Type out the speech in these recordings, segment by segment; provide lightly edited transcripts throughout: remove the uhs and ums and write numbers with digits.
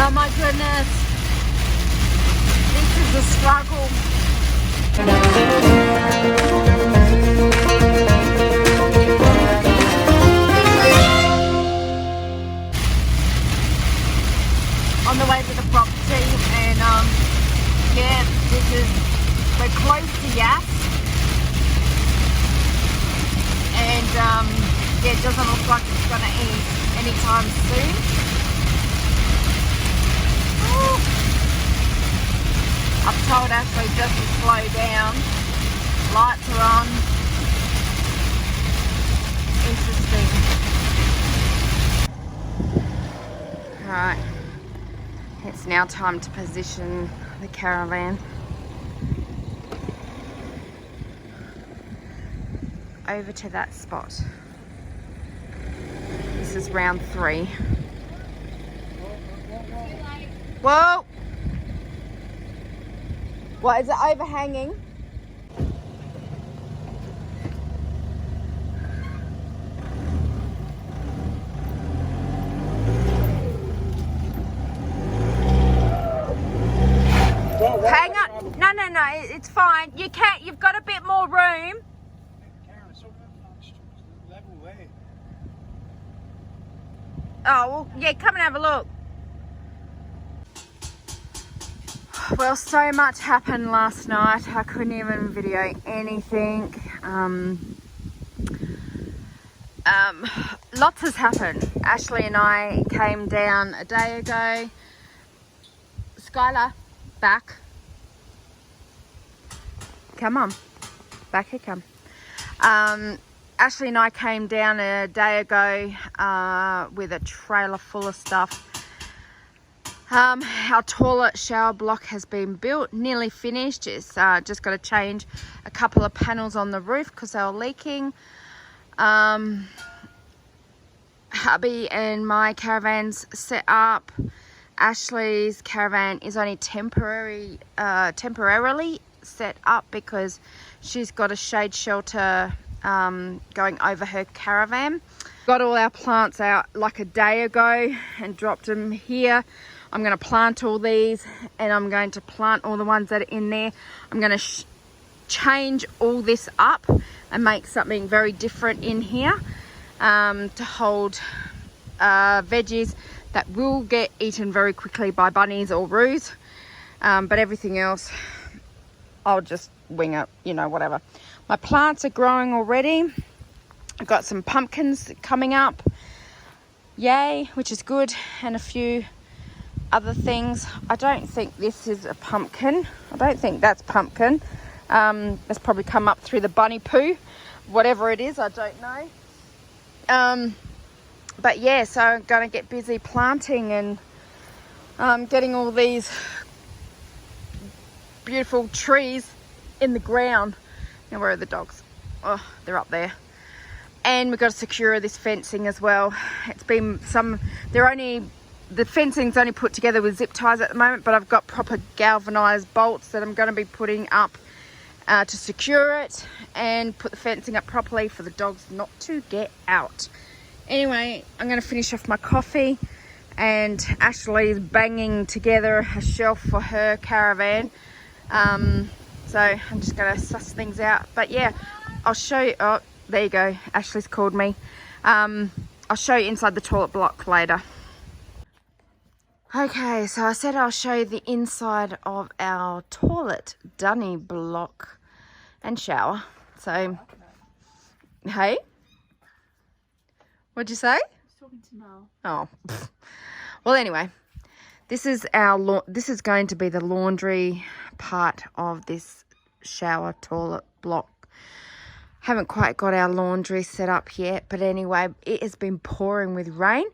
Oh my goodness. This is a struggle. On the way to the property, and yeah, we're close to Yass, and yeah, it doesn't look like it's going to ease anytime soon. I've told Ashley just to slow down. Lights are on. Interesting. Alright. It's now time to position the caravan. Over to that spot. This is round 3. Whoa! What, is it overhanging? Hang on. No, it's fine. You've got a bit more room. Oh, well, yeah, come and have a look. Well, so much happened last night. I couldn't even video anything. Lots has happened. Ashley and I came down a day ago. Skylar, back. Come on. Back here, come. Ashley and I came down a day ago with a trailer full of stuff. Our toilet shower block has been built, nearly finished. It's just got to change a couple of panels on the roof because they were leaking. Hubby and my caravan's set up. Ashley's caravan is only temporarily set up because she's got a shade shelter going over her caravan. Got all our plants out like a day ago and dropped them here. I'm going to plant all these, and I'm going to plant all the ones that are in there. I'm going to change all this up and make something very different in here to hold veggies that will get eaten very quickly by bunnies or roos. But everything else, I'll just wing it, you know, whatever. My plants are growing already. I've got some pumpkins coming up. Yay, which is good, and a few other things. I don't think this is a pumpkin. I don't think that's pumpkin. It's probably come up through the bunny poo. Whatever it is, I don't know. But yeah, so I'm going to get busy planting and getting all these beautiful trees in the ground. Now, where are the dogs? Oh, they're up there. And we've got to secure this fencing as well. It's been the fencing's only put together with zip ties at the moment, but I've got proper galvanized bolts that I'm going to be putting up to secure it and put the fencing up properly for the dogs not to get out. Anyway, I'm going to finish off my coffee, and Ashley is banging together a shelf for her caravan. So I'm just going to suss things out. But yeah, I'll show you. Oh, there you go. Ashley's called me. I'll show you inside the toilet block later. Okay, so I said I'll show you the inside of our toilet dunny block and shower. So, hey? What'd you say? I was talking to Mel. Oh. Well, anyway, this is going to be the laundry part of this shower toilet block. Haven't quite got our laundry set up yet, but anyway, it has been pouring with rain.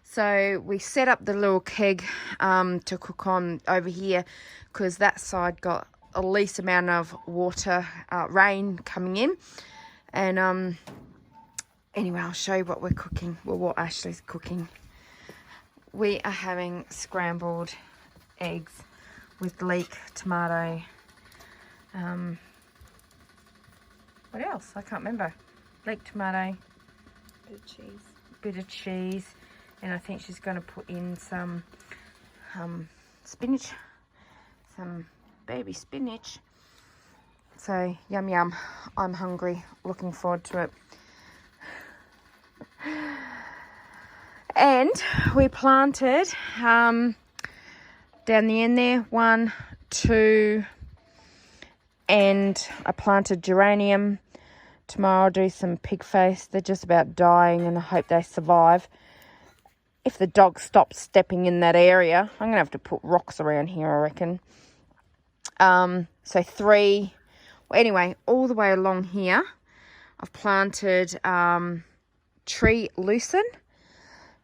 So we set up the little keg to cook on over here because that side got the least amount of water, rain coming in. And anyway, I'll show you what we're cooking, well, what Ashley's cooking. We are having scrambled eggs with leek, tomato. What else? I can't remember. Leek, tomato. Bit of cheese. And I think she's going to put in some spinach, some baby spinach. So yum yum. I'm hungry, looking forward to it. And we planted down the end there 1, 2, and I planted geranium. Tomorrow I'll do some pig face. They're just about dying and I hope they survive. If the dog stops stepping in that area, I'm going to have to put rocks around here, I reckon. So 3, well, anyway, all the way along here, I've planted tree lucerne.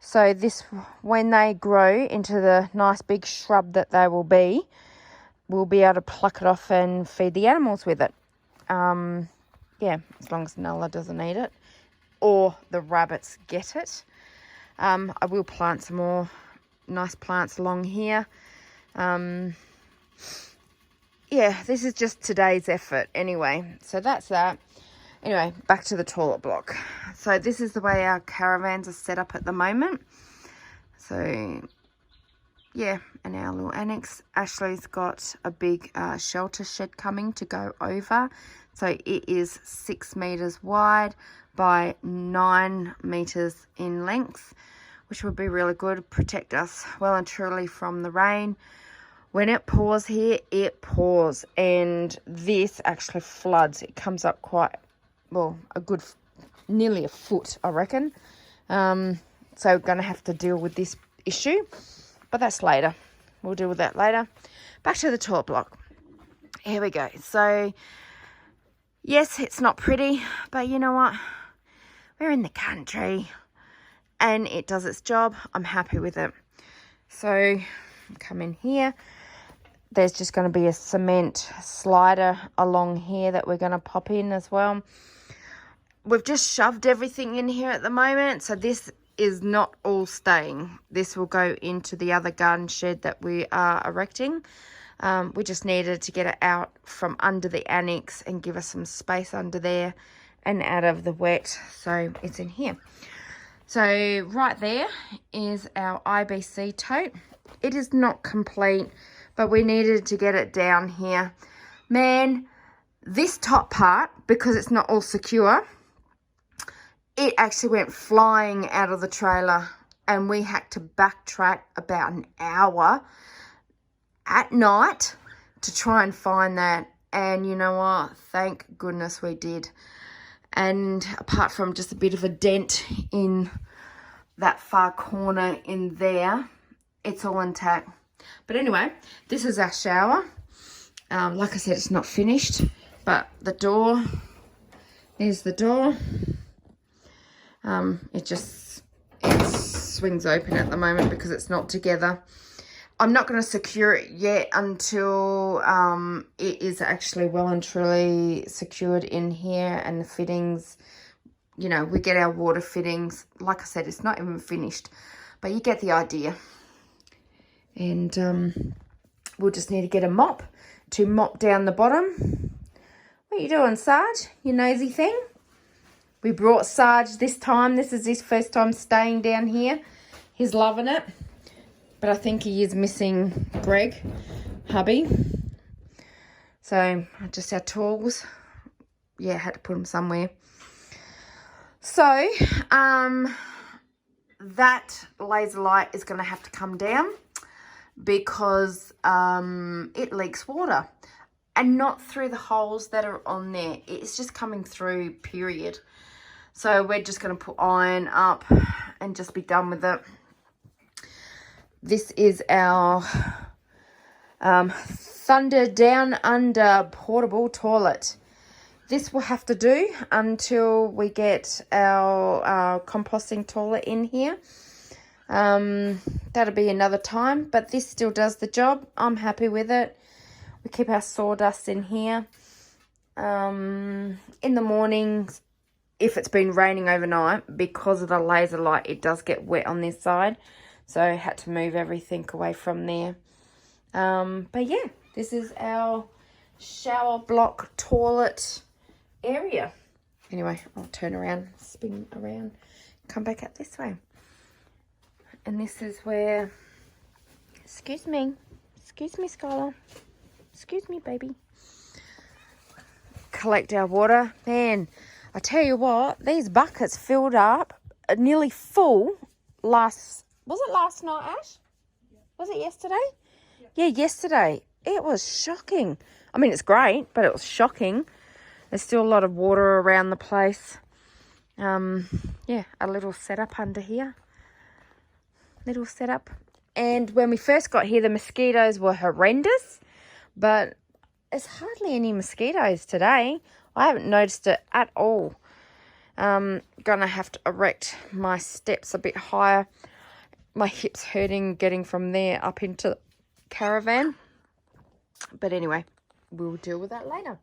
So this, when they grow into the nice big shrub that they will be, we'll be able to pluck it off and feed the animals with it. Yeah, as long as Nala doesn't eat it or the rabbits get it. I will plant some more nice plants along here. Yeah, this is just today's effort anyway. So that's that. Anyway, back to the toilet block. So this is the way our caravans are set up at the moment. So yeah, and our little annex. Ashley's got a big shelter shed coming to go over. So it is 6 meters wide by 9 meters in length, which would be really good, protect us well and truly from the rain. When it pours here, it pours, and this actually floods. It comes up quite, well, a good, nearly a foot, I reckon. So we're going to have to deal with this issue, but that's later. We'll deal with that later. Back to the toilet block. Here we go. So, yes, it's not pretty, but you know what? We're in the country, and it does its job. I'm happy with it. So, come in here. There's just going to be a cement slider along here that we're going to pop in as well. We've just shoved everything in here at the moment, so this is not all staying. This will go into the other garden shed that we are erecting. We just needed to get it out from under the annex and give us some space under there and out of the wet, so it's in here. So right there is our IBC tote. It is not complete, but we needed to get it down here. Man, this top part, because it's not all secure, it actually went flying out of the trailer, and we had to backtrack about an hour at night to try and find that. And you know what? Thank goodness we did. And apart from just a bit of a dent in that far corner in there, it's all intact. But anyway, this is our shower. Like I said, it's not finished, but the door, there's the door. It swings open at the moment because it's not together. I'm not going to secure it yet until it is actually well and truly secured in here, and the fittings, you know, we get our water fittings. Like I said, it's not even finished, but you get the idea. And we'll just need to get a mop to mop down the bottom. What are you doing, Sarge? You nosy thing? We brought Sarge this time. This is his first time staying down here. He's loving it. But I think he is missing Greg, hubby. So, just our tools. Yeah, had to put them somewhere. So, that laser light is going to have to come down because it leaks water. And not through the holes that are on there. It's just coming through, period. So we're just going to put iron up and just be done with it. This is our Thunder Down Under portable toilet. This will have to do until we get our composting toilet in here. That'll be another time, but this still does the job. I'm happy with it. We keep our sawdust in here. In the mornings, if it's been raining overnight, because of the laser light, it does get wet on this side. So I had to move everything away from there. But yeah, this is our shower block toilet area. Anyway, I'll turn around, spin around, come back up this way. And this is where Excuse me. Excuse me, Skylar. Excuse me, baby. Collect our water. Man, I tell you what, these buckets filled up nearly full was it last night, Ash? Yeah. Was it yesterday? Yeah, yesterday. It was shocking. I mean, it's great, but it was shocking. There's still a lot of water around the place. Yeah, a little setup under here. Little setup. And when we first got here, the mosquitoes were horrendous, but there's hardly any mosquitoes today. I haven't noticed it at all. Gonna have to erect my steps a bit higher. My hips hurting getting from there up into the caravan. But anyway, we'll deal with that later.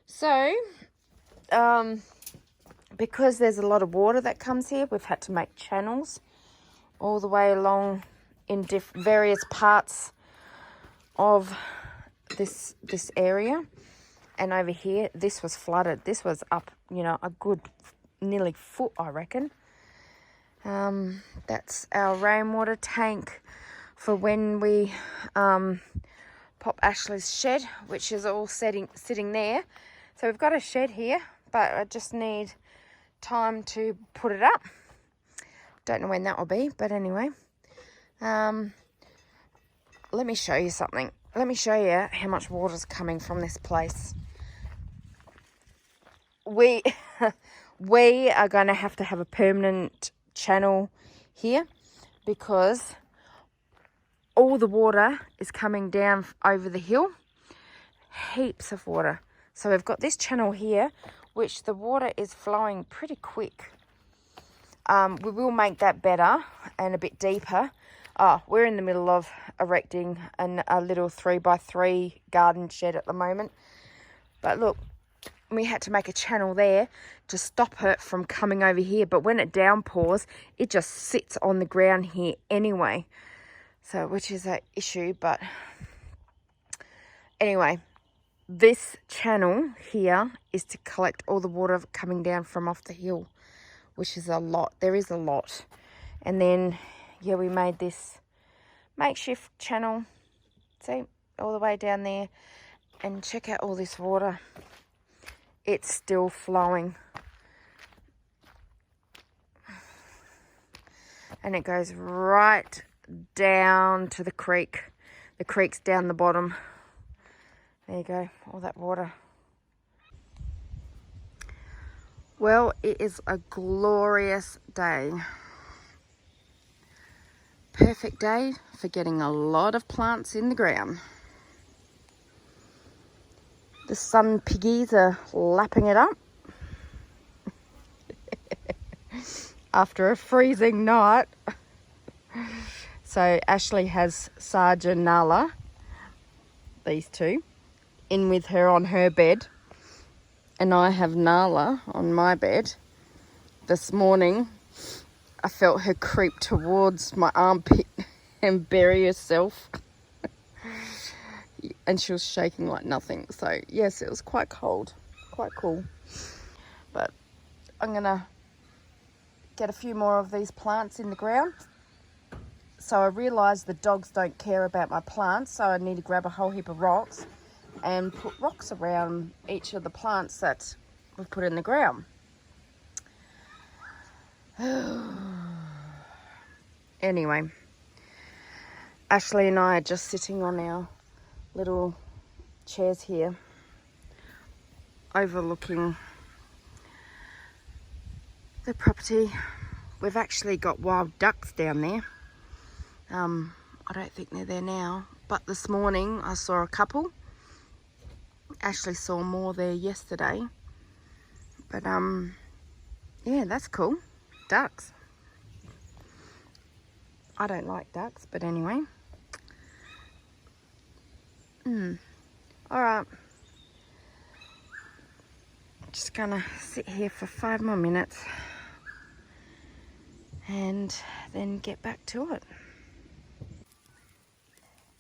So, because there's a lot of water that comes here, we've had to make channels all the way along in various parts of this area. And over here, this was flooded. This was up, you know, a good nearly foot, I reckon. That's our rainwater tank for when we pop Ashley's shed, which is all sitting there. So we've got a shed here, but I just need time to put it up. Don't know when that will be, but anyway. Let me show you something. Let me show you how much water is coming from this place. We are going to have a permanent channel here because all the water is coming down over the hill. Heaps of water. So we've got this channel here, which the water is flowing pretty quick. We will make that better and a bit deeper. We're in the middle of erecting a little 3x3 garden shed at the moment. But look, we had to make a channel there to stop it from coming over here. But when it downpours, it just sits on the ground here anyway. So, which is an issue, but anyway, this channel here is to collect all the water coming down from off the hill, which is a lot. There is a lot. And then, yeah, we made this makeshift channel, see, all the way down there. And check out all this water. It's still flowing. And it goes right down to the creek. The creek's down the bottom. There you go, all that water. Well, it is a glorious day. Perfect day for getting a lot of plants in the ground. The sun piggies are lapping it up. After a freezing night. So Ashley has Sarge and Nala, these two, in with her on her bed. And I have Nala on my bed. This morning, I felt her creep towards my armpit and bury herself. And she was shaking like nothing. So, yes, it was quite cold. Quite cool. But I'm going to get a few more of these plants in the ground. So I realised the dogs don't care about my plants. So I need to grab a whole heap of rocks and put rocks around each of the plants that we've put in the ground. Anyway, Ashley and I are just sitting on our little chairs here, overlooking the property. We've actually got wild ducks down there. I don't think they're there now, but this morning I saw a couple. Ashley saw more there yesterday, but yeah, that's cool. Ducks. I don't like ducks, but anyway. Alright. Just gonna sit here for 5 more minutes and then get back to it.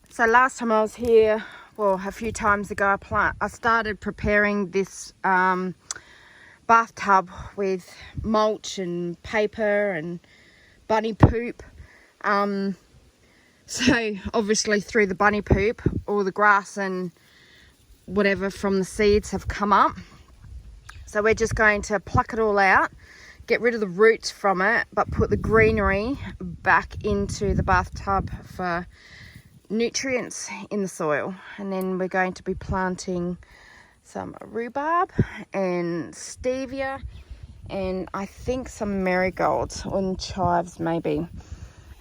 So last time I was here, well, a few times ago, I started preparing this bathtub with mulch and paper and bunny poop. So obviously through the bunny poop, all the grass and whatever from the seeds have come up. So we're just going to pluck it all out, get rid of the roots from it, but put the greenery back into the bathtub for nutrients in the soil. And then we're going to be planting some rhubarb and stevia, and I think some marigolds and chives maybe.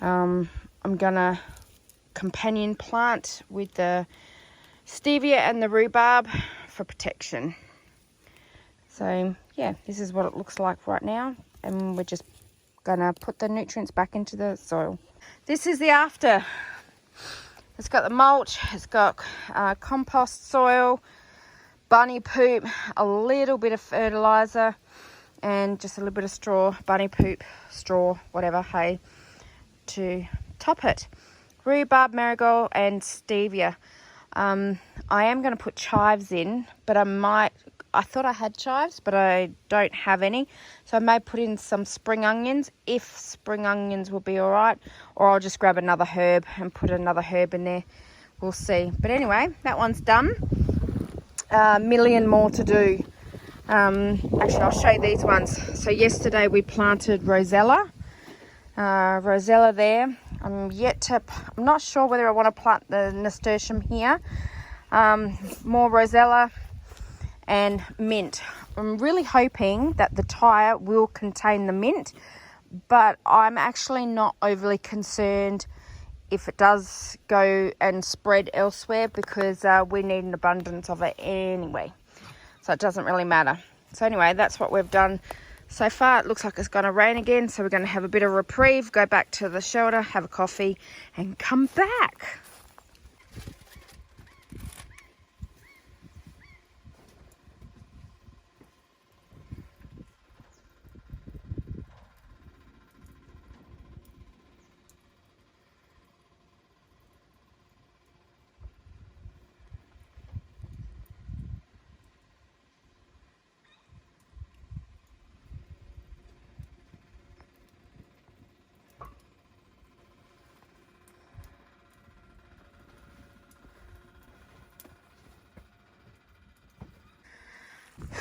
I'm gonna companion plant with the stevia and the rhubarb for protection. So yeah, this is what it looks like right now, and we're just gonna put the nutrients back into the soil. This is the after. It's got the mulch, it's got compost soil, bunny poop, a little bit of fertilizer, and just a little bit of straw, bunny poop, straw, whatever, hay, to top it. Rhubarb, marigold, and stevia. I am going to put chives in, but I thought I had chives, but I don't have any. So I may put in some spring onions, if spring onions will be all right, or I'll just grab another herb and put another herb in there. We'll see. But anyway, that one's done. A million more to do. Actually, I'll show you these ones. So yesterday we planted rosella. Rosella there. I'm not sure whether I want to plant the nasturtium here. More rosella and mint. I'm really hoping that the tire will contain the mint, but I'm actually not overly concerned if it does go and spread elsewhere, because we need an abundance of it anyway. So it doesn't really matter. So anyway, that's what we've done so far. It looks like it's going to rain again, so we're going to have a bit of reprieve, go back to the shelter, have a coffee, and come back.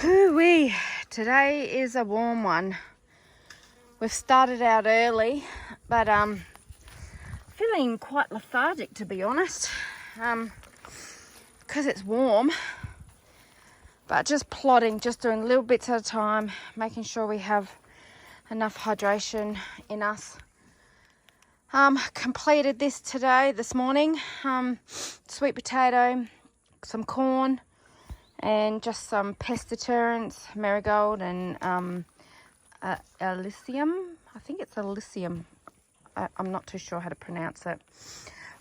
Hoo-wee. Today is a warm one. We've started out early, but feeling quite lethargic, to be honest, because it's warm. But just plodding, just doing little bits at a time, making sure we have enough hydration in us. Completed this morning. Sweet potato, some corn, and just some pest deterrents, marigold and Alyssum. I think it's Alyssum. I'm not too sure how to pronounce it.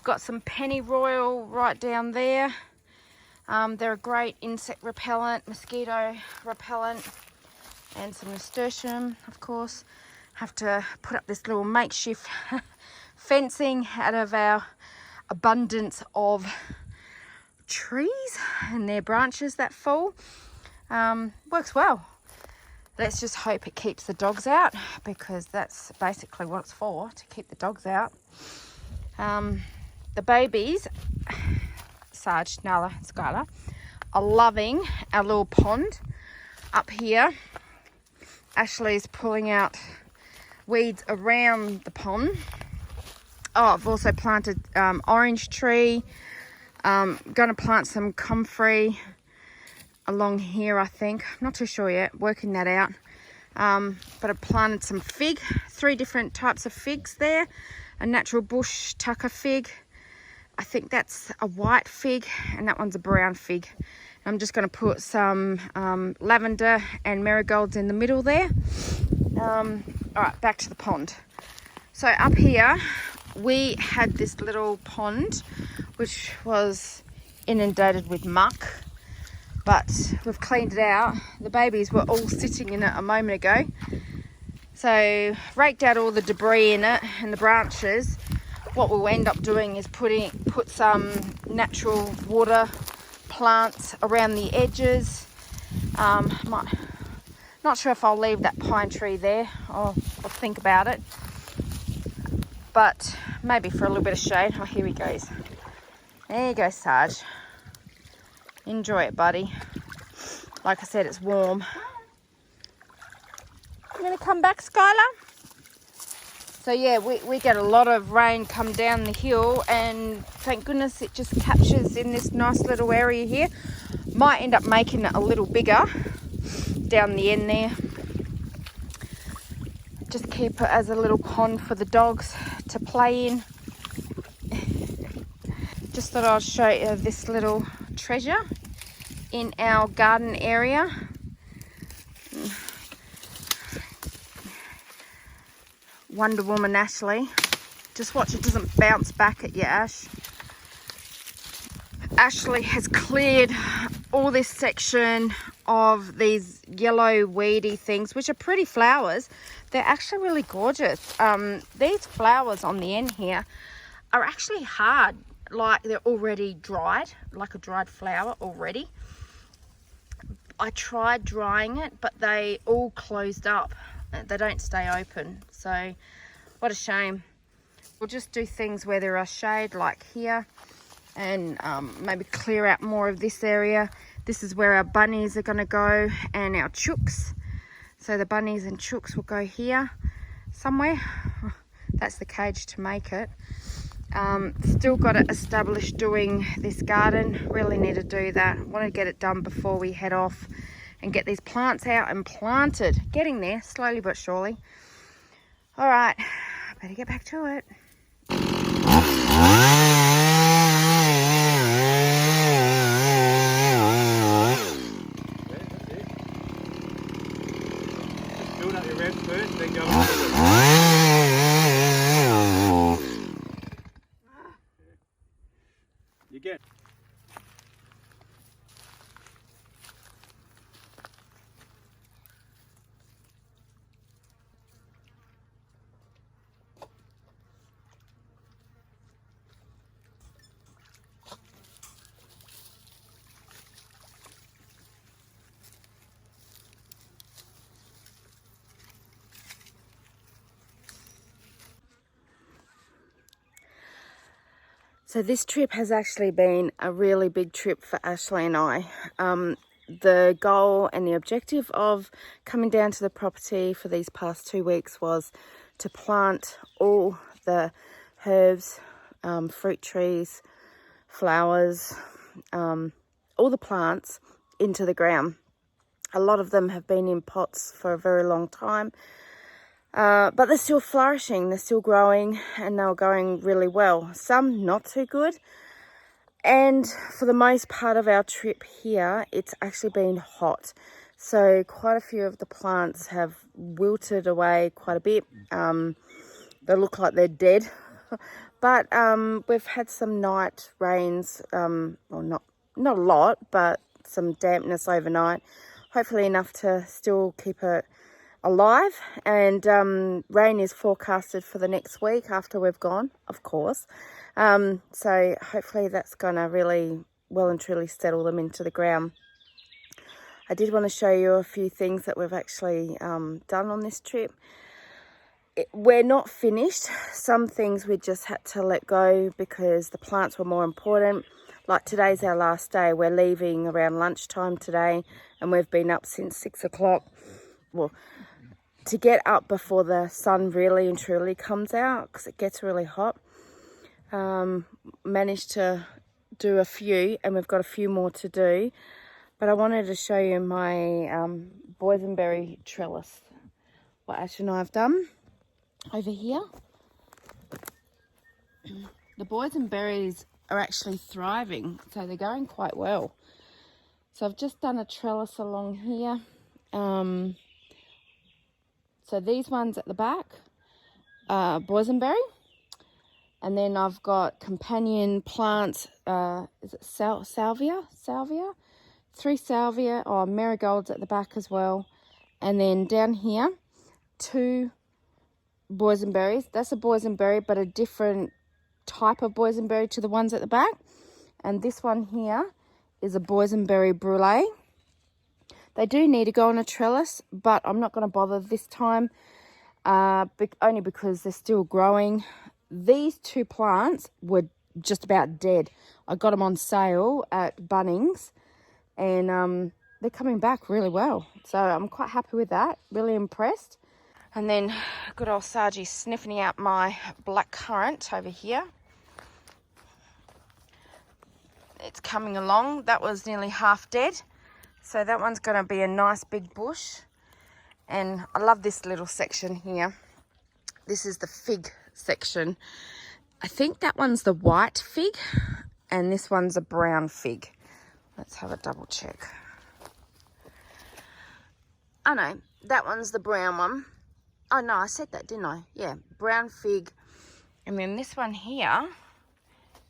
Got some pennyroyal right down there. They're a great insect repellent, mosquito repellent, and some nasturtium, of course. Have to put up this little makeshift fencing out of our abundance of trees and their branches that fall. Works well. Let's just hope it keeps the dogs out, because that's basically what it's for, to keep the dogs out. The babies, Sarge, Nala, Skylar, are loving our little pond up here. Ashley's pulling out weeds around the pond. Oh, I've also planted orange tree. Gonna plant some comfrey along here, I think. I'm not too sure yet, working that out. But I've planted some fig, 3 different types of figs there. A natural bush tucker fig. I think that's a white fig, and that one's a brown fig. I'm just going to put some lavender and marigolds in the middle there. All right, back to the pond. So up here, we had this little pond, which was inundated with muck, but we've cleaned it out. The babies were all sitting in it a moment ago. So raked out all the debris in it and the branches. What we'll end up doing is put some natural water plants around the edges. Not sure if I'll leave that pine tree there. I'll think about it. but maybe for a little bit of shade. Oh, here he goes. There you go, Sarge. Enjoy it, buddy. Like I said, it's warm. You gonna come back, Skylar? So yeah, we get a lot of rain come down the hill, and thank goodness it just captures in this nice little area here. Might end up making it a little bigger down the end there. Just keep it as a little pond for the dogs to play in. Just thought I'd show you this little treasure in our garden area. Wonder Woman Ashley. Just watch it doesn't bounce back at you, Ash. Ashley has cleared all this section of these yellow weedy things, which are pretty flowers. They're actually really gorgeous. These flowers on the end here are actually hard, like they're already dried, like a dried flower already. I tried drying it, but they all closed up. They don't stay open, so what a shame. We'll just do things where there are shade, like here, and maybe clear out more of this area. This is where our bunnies are going to go, and our chooks. So the bunnies and chooks will go here somewhere. That's the cage to make it. Still got it established doing this garden. Really need to do that. Want to get it done before we head off and get these plants out and planted. Getting there, slowly but surely. All right, better get back to it. Build up your revs first, then go You get. So this trip has actually been a really big trip for Ashley and I. The goal and the objective of coming down to the property for these past 2 weeks was to plant all the herbs, fruit trees, flowers, all the plants into the ground. A lot of them have been in pots for a very long time. But they're still flourishing, they're still growing, and they're going really well. Some not too good. And for the most part of our trip here, it's actually been hot. So quite a few of the plants have wilted away quite a bit. They look like they're dead. But we've had some night rains, well, not a lot, but some dampness overnight. Hopefully enough to still keep it alive, and rain is forecasted for the next week after we've gone, of course. So hopefully that's gonna really well and truly settle them into the ground. I did want to show you a few things that we've actually done on this trip. We're not finished. Some things we just had to let go because the plants were more important. Like today's our last day. We're leaving around lunchtime today, and we've been up since 6 o'clock. Well, to get up before the sun really and truly comes out, because it gets really hot. Managed to do a few, and we've got a few more to do. But I wanted to show you my boysenberry trellis, what Ash and I have done over here. The boysenberries are actually thriving, so they're going quite well. So I've just done a trellis along here. So these ones at the back are boysenberry. And then I've got companion plants, is it salvia? 3 salvia, or marigolds at the back as well. And then down here, 2 boysenberries. That's a boysenberry, but a different type of boysenberry to the ones at the back. And this one here is a boysenberry brulee. They do need to go on a trellis, but I'm not going to bother this time, only because they're still growing. these two plants were just about dead. I got them on sale at Bunnings, and they're coming back really well. So I'm quite happy with that, really impressed. And then good old Sargi sniffing out my black currant over here. It's coming along. That was nearly half dead. So that one's going to be a nice big bush. And I love this little section here. This is the fig section. I think that one's the white fig and this one's a brown fig. Let's have a double check. Oh no, that one's the brown one. Oh no, I said that, didn't I? Yeah, brown fig. And then this one here,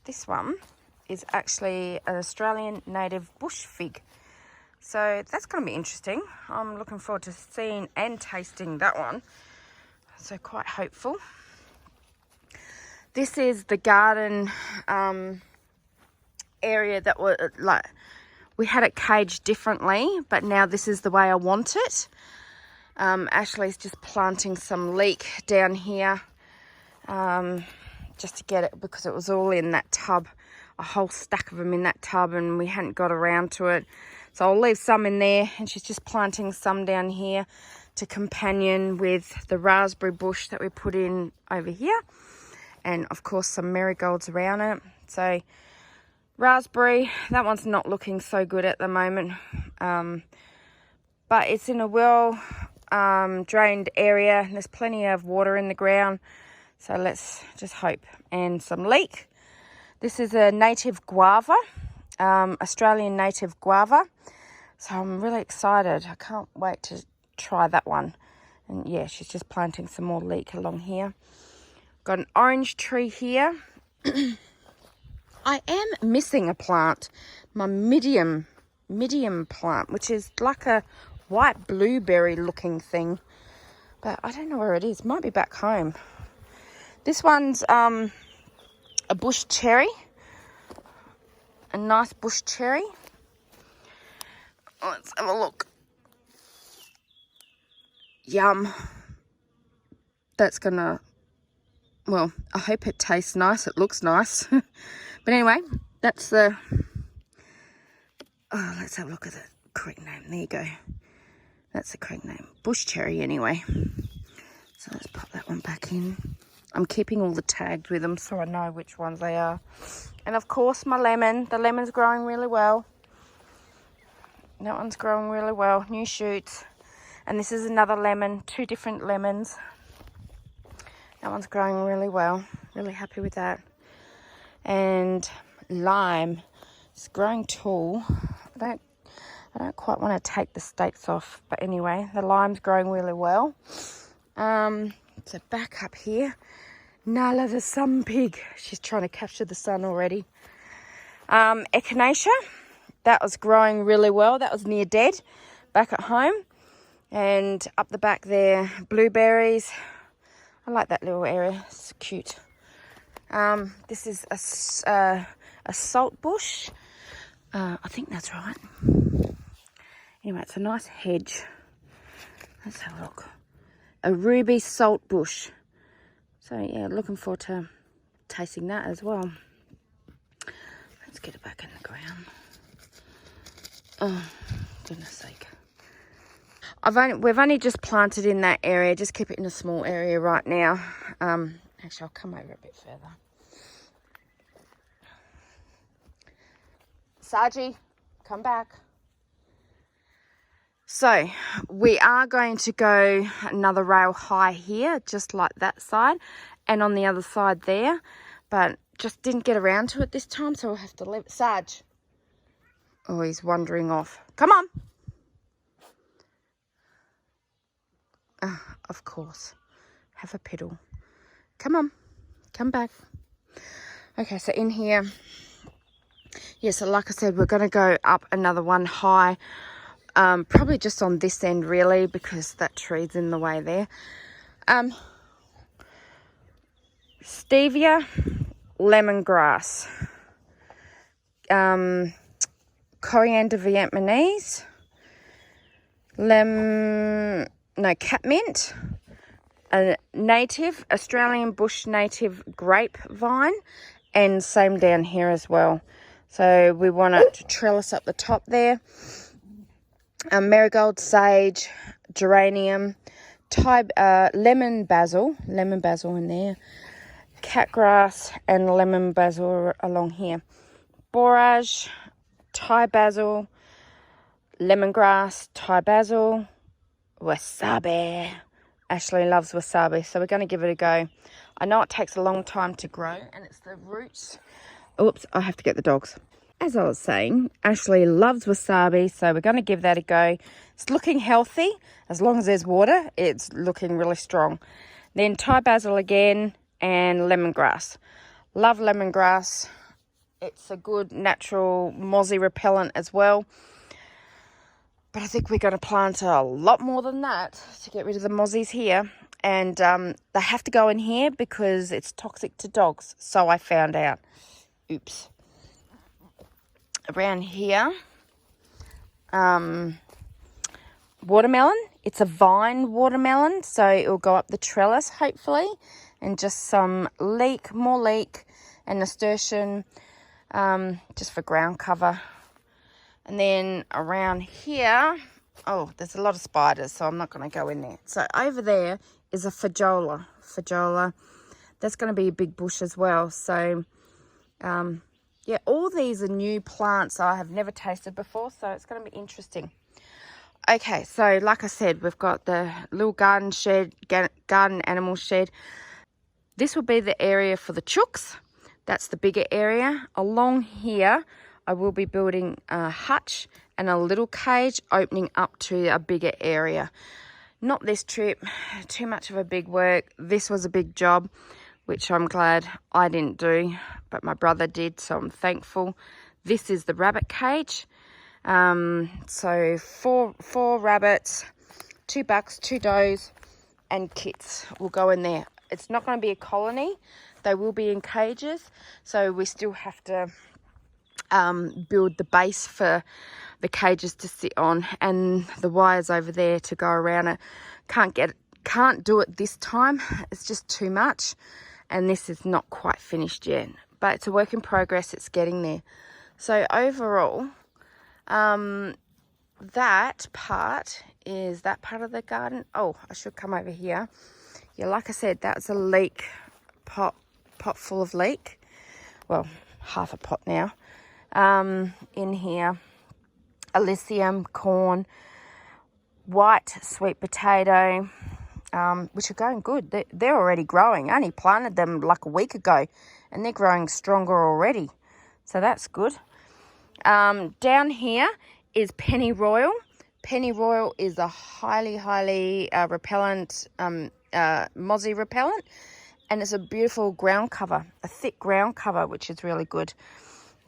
this one is actually an Australian native bush fig. So that's going to be interesting. I'm looking forward to seeing and tasting that one. So quite hopeful. This is the garden area that was like, we had it caged differently, but now this is the way I want it. Ashley's just planting some leek down here just to get it, because it was all in that tub, a whole stack of them in that tub, and we hadn't got around to it. So I'll leave some in there, and she's just planting some down here to companion with the raspberry bush that we put in over here, and of course some marigolds around it. So raspberry, that one's not looking so good at the moment, but it's in a well drained area and there's plenty of water in the ground, so let's just hope. And some leek. This is a native guava, Australian native guava, so I'm really excited. I can't wait to try that one. And yeah, she's just planting some more leek along here. Got an orange tree here. I am missing a plant, my medium plant, which is like a white blueberry looking thing, but I don't know where it is. Might be back home. This one's a bush cherry, a nice bush cherry. Let's have a look. Yum. That's gonna, well, I hope it tastes nice. It looks nice. But anyway, that's the, oh, let's have a look at the correct name. There you go. That's the correct name. Bush cherry anyway. So let's pop that one back in. I'm keeping all the tags with them so I know which ones they are. And of course my lemon. The lemon's growing really well. That one's growing really well. New shoots. And this is another lemon. 2 different lemons. That one's growing really well. Really happy with that. And lime. It's growing tall. I don't quite want to take the stakes off. But anyway, the lime's growing really well. So back up here. Nala the sun pig. She's trying to capture the sun already. Echinacea. That was growing really well. That was near dead back at home. And up the back there, blueberries. I like that little area. It's cute. This is a salt bush. I think that's right. Anyway, it's a nice hedge. Let's have a look. A ruby salt bush. So yeah, looking forward to tasting that as well. Let's get it back in the ground. Oh, goodness sake. We've only just planted in that area. Just keep it in a small area right now. Actually, I'll come over a bit further. Sargi, come back. So we are going to go another rail high here, just like that side, and on the other side there, but just didn't get around to it this time, so we'll have to leave it. Sarge. Oh, he's wandering off. Come on. Of course. Have a piddle. Come on. Come back. Okay, so in here. Yeah, so like I said, we're going to go up another one high. Probably just on this end, really, because that tree's in the way there. Stevia, lemongrass. Coriander Vietnamese. Catmint. a native, Australian bush native grapevine, and same down here as well. So we want it to trellis up the top there. Marigold, sage, geranium, lemon basil in there, catgrass and lemon basil along here, borage, Thai basil, lemongrass, Thai basil, wasabi. Ashley loves wasabi, so we're going to give it a go. I know it takes a long time to grow, and it's the roots. Oops, I have to get the dogs. As I was saying, Ashley loves wasabi, so we're going to give that a go. It's looking healthy. As long as there's water, it's looking really strong. Then Thai basil again and lemongrass. Love lemongrass. It's a good natural mozzie repellent as well. But I think we're going to plant a lot more than that to get rid of the mozzies here. And they have to go in here because it's toxic to dogs. So I found out. Oops. Around here, watermelon. It's a vine watermelon, so it will go up the trellis hopefully. And just some more leek and nasturtium, just for ground cover. And then around here, oh, there's a lot of spiders, so I'm not going to go in there. So over there is a fajola. That's going to be a big bush as well. So, yeah, all these are new plants I have never tasted before, so it's going to be interesting. Okay, so like I said, we've got the little garden animal shed. This will be the area for the chooks. That's the bigger area. Along here, I will be building a hutch and a little cage opening up to a bigger area. Not this trip, too much of a big work. This was a big job, which I'm glad I didn't do, but my brother did, so I'm thankful. This is the rabbit cage. So four rabbits, 2 bucks, 2 does, and kits will go in there. It's not going to be a colony. They will be in cages, so we still have to build the base for the cages to sit on, and the wires over there to go around it. Can't do it this time. It's just too much, and this is not quite finished yet, but it's a work in progress. It's getting there. So overall, that part is that part of the garden. Oh, I should come over here. Yeah, like I said, that's a leek pot full of leek. Well, half a pot now. In here, Elysium, corn, white sweet potato, which are going good. They're already growing. I only planted them like a week ago, and they're growing stronger already. So that's good. Down here is pennyroyal. Pennyroyal is a highly repellent, mozzie repellent, and it's a beautiful ground cover, a thick ground cover, which is really good.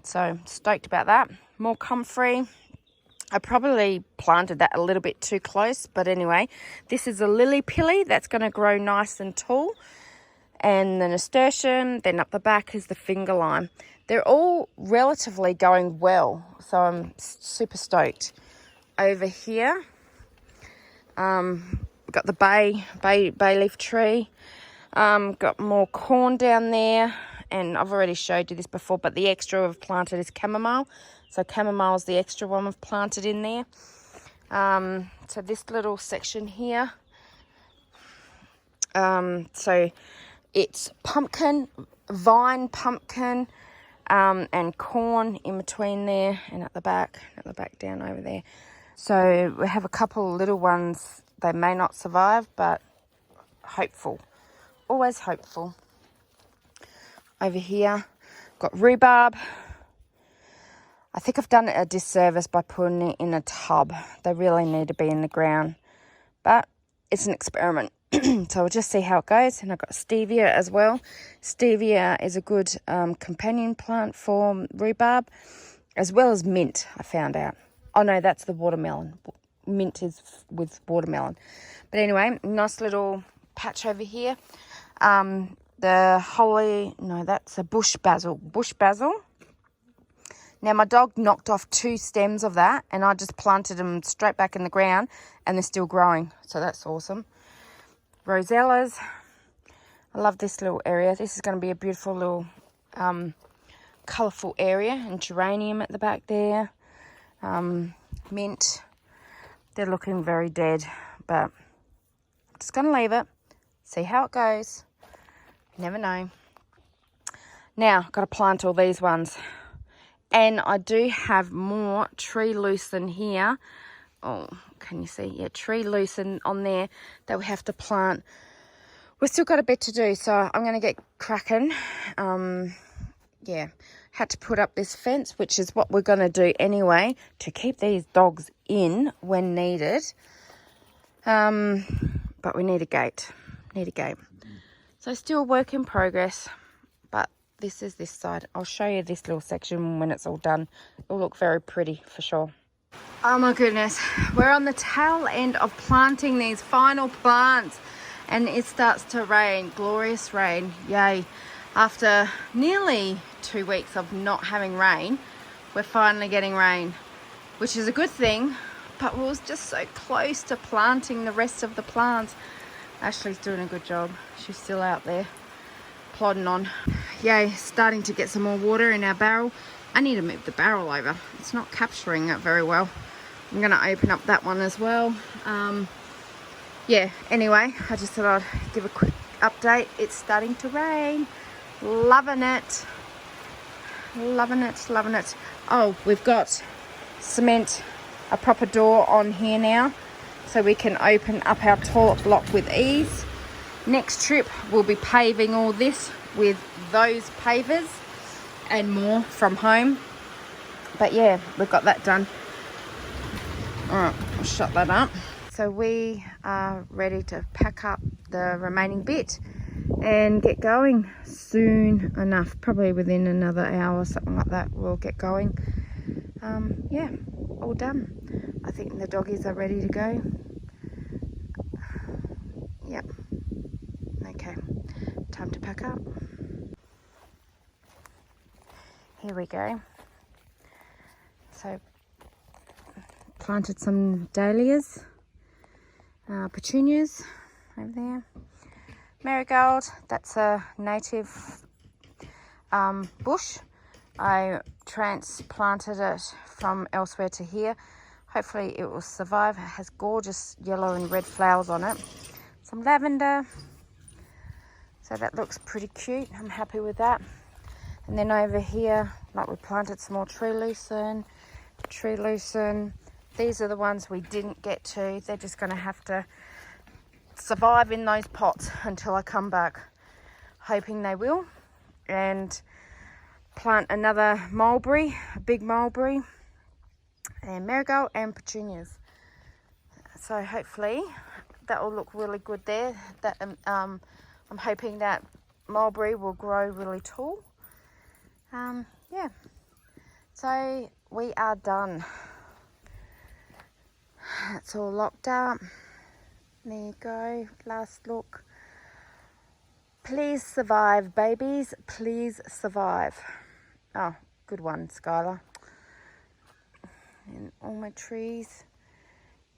So stoked about that. More comfrey. I probably planted that a little bit too close, but anyway, this is a lily pilly that's going to grow nice and tall, and the nasturtium. Then up the back is the finger lime. They're all relatively going well, so I'm super stoked. Over here, we've got the bay leaf tree. Got more corn down there, and I've already showed you this before, but the extra we've planted is chamomile. So chamomile is the extra one we've planted in there. So this little section here, so it's pumpkin, vine pumpkin, and corn in between there, and at the back down over there. So we have a couple little ones. They may not survive, but hopeful. Always hopeful. Over here, got rhubarb. I think I've done it a disservice by putting it in a tub. They really need to be in the ground, but it's an experiment. So we'll just see how it goes. And I've got stevia as well. Stevia is a good companion plant for rhubarb, as well as mint, I found out. Oh no, that's the watermelon. Mint is with watermelon. But anyway, nice little patch over here. The holly, no, that's a bush basil. Now my dog knocked off 2 stems of that, and I just planted them straight back in the ground, and they're still growing. So that's awesome. rosellas. I love this little area. This is going to be a beautiful little colourful area. And geranium at the back there. Mint. They're looking very dead, but I'm just going to leave it. See how it goes. Never know. Now, got to plant all these ones. And I do have more tree lucerne here. Oh, can you see? Yeah, tree lucerne on there that we have to plant. We've still got a bit to do, so I'm going to get cracking. Yeah, had to put up this fence, which is what we're going to do anyway, to keep these dogs in when needed. But we need a gate. So still a work in progress, but this is this side. I'll show you this little section when it's all done. It'll look very pretty for sure. Oh my goodness, we're on the tail end of planting these final plants, and it starts to rain. Glorious rain, yay. After nearly 2 weeks of not having rain, we're finally getting rain, which is a good thing, but we was just so close to planting the rest of the plants. Ashley's doing a good job. She's still out there plodding on. Yay, starting to get some more water in our barrel. I need to move the barrel over. It's not capturing it very well. I'm going to open up that one as well. Yeah, anyway, I just thought I'd give a quick update. It's starting to rain. Loving it. Loving it. Oh, we've got cement, a proper door on here now, so we can open up our toilet block with ease. Next trip, we'll be paving all this with those pavers and more from home. But yeah, we've got that done. All right, I'll shut that up. So we are ready to pack up the remaining bit and get going soon enough. Probably within another hour or something like that, we'll get going. Yeah, all done. I think the doggies are ready to go. Yep. Okay, time to pack up. Here we go. So, planted some dahlias, petunias over there. Marigold, that's a native bush. I transplanted it from elsewhere to here. Hopefully it will survive. It has gorgeous yellow and red flowers on it. Some lavender. So that looks pretty cute. I'm happy with that. And then over here, like, we planted some more tree lucerne. These are the ones we didn't get to. They're just going to have to survive in those pots until I come back. Hoping they will. And plant another mulberry, a big mulberry, and marigold and petunias. So hopefully that will look really good there. That I'm hoping that mulberry will grow really tall. Yeah. So we are done. It's all locked up. There you go. Last look. Please survive, babies. Please survive. Oh, good one, Skylar. And all my trees.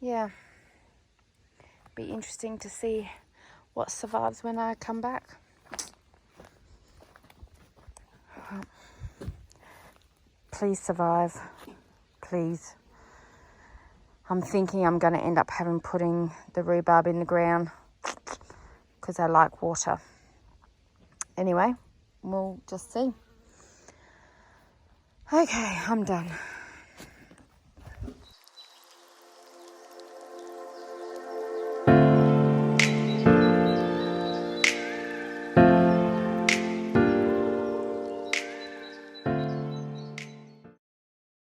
Yeah. Be interesting to see what survives when I come back. Please survive. Please. I'm thinking I'm going to end up putting the rhubarb in the ground because I like water. Anyway, we'll just see. Okay, I'm done.